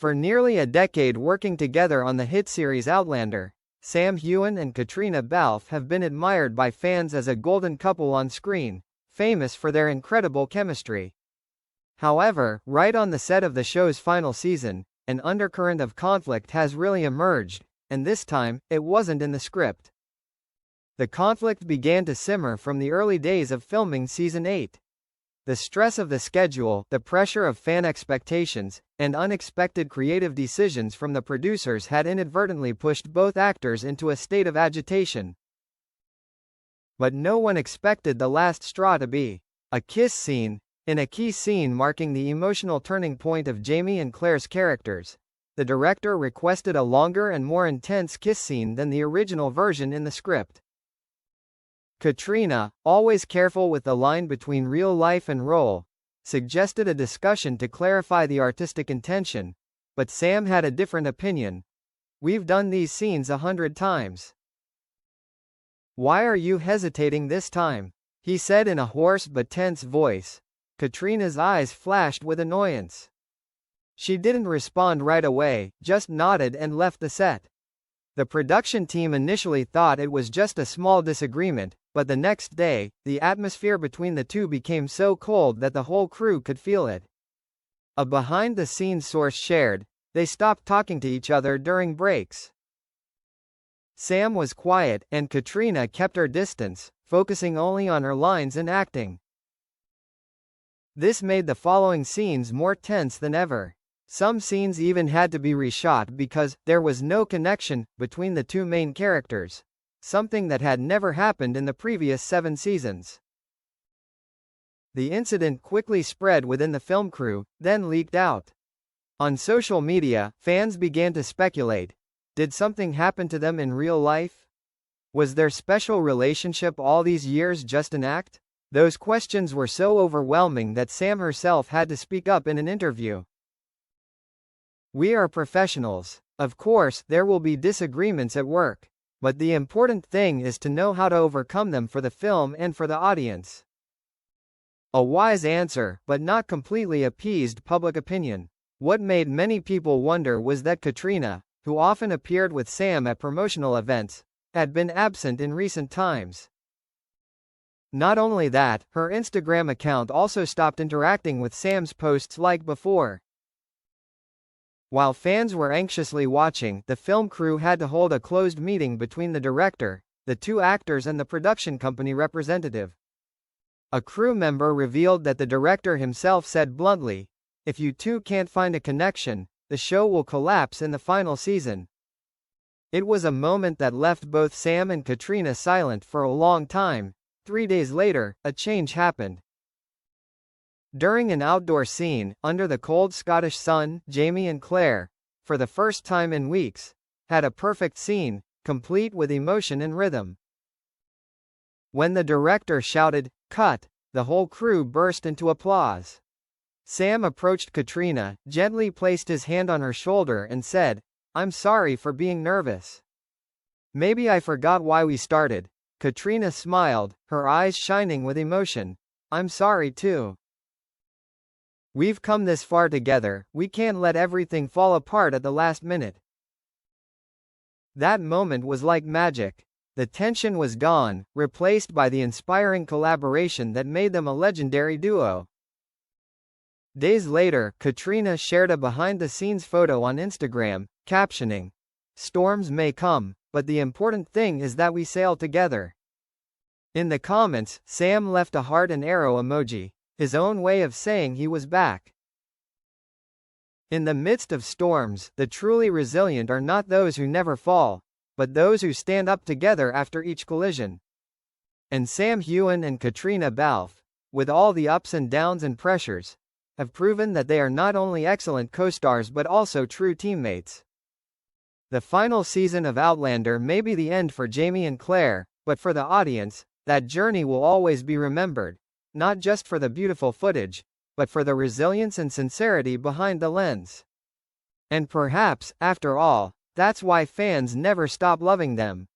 For nearly a decade working together on the hit series Outlander, Heughan and Caitríona Balfe have been admired by fans as a golden couple on screen, famous for their incredible chemistry. However, right on the set of the show's final season, an undercurrent of conflict has really emerged, and this time, it wasn't in the script. The conflict began to simmer from the early days of filming Season 8. The stress of the schedule, the pressure of fan expectations, and unexpected creative decisions from the producers had inadvertently pushed both actors into a state of agitation. But no one expected the last straw to be a kiss scene. In a key scene marking the emotional turning point of Jamie and Claire's characters, the director requested a longer and more intense kiss scene than the original version in the script. Caitríona, always careful with the line between real life and role, suggested a discussion to clarify the artistic intention, but Sam had a different opinion. "We've done these scenes 100 times. Why are you hesitating this time?" he said in a hoarse but tense voice. Caitríona's eyes flashed with annoyance. She didn't respond right away, just nodded and left the set. The production team initially thought it was just a small disagreement, but the next day, the atmosphere between the two became so cold that the whole crew could feel it. A behind-the-scenes source shared, "They stopped talking to each other during breaks." Sam was quiet, and Caitríona kept her distance, focusing only on her lines and acting. This made the following scenes more tense than ever. Some scenes even had to be reshot because there was no connection between the two main characters, something that had never happened in the previous 7 seasons. The incident quickly spread within the film crew, then leaked out. On social media, fans began to speculate. Did something happen to them in real life? Was their special relationship all these years just an act? Those questions were so overwhelming that Sam herself had to speak up in an interview. "We are professionals. Of course, there will be disagreements at work. But the important thing is to know how to overcome them for the film and for the audience." A wise answer, but not completely appeased public opinion. What made many people wonder was that Caitríona, who often appeared with Sam at promotional events, had been absent in recent times. Not only that, her Instagram account also stopped interacting with Sam's posts like before. While fans were anxiously watching, the film crew had to hold a closed meeting between the director, the 2 actors and the production company representative. A crew member revealed that the director himself said bluntly, "If you two can't find a connection, the show will collapse in the final season." It was a moment that left both Sam and Caitríona silent for a long time. 3 days later, a change happened. During an outdoor scene, under the cold Scottish sun, Jamie and Claire, for the first time in weeks, had a perfect scene, complete with emotion and rhythm. When the director shouted, "Cut!" the whole crew burst into applause. Sam approached Caitríona, gently placed his hand on her shoulder and said, "I'm sorry for being nervous. Maybe I forgot why we started." Caitríona smiled, her eyes shining with emotion. "I'm sorry too. We've come this far together, we can't let everything fall apart at the last minute." That moment was like magic. The tension was gone, replaced by the inspiring collaboration that made them a legendary duo. Days later, Caitríona shared a behind-the-scenes photo on Instagram, captioning, "Storms may come, but the important thing is that we sail together." In the comments, Sam left a heart and arrow emoji, his own way of saying he was back. In the midst of storms, the truly resilient are not those who never fall, but those who stand up together after each collision. And Heughan and Caitríona Balfe, with all the ups and downs and pressures, have proven that they are not only excellent co-stars but also true teammates. The final season of Outlander may be the end for Jamie and Claire, but for the audience, that journey will always be remembered, not just for the beautiful footage, but for the resilience and sincerity behind the lens. And perhaps, after all, that's why fans never stop loving them.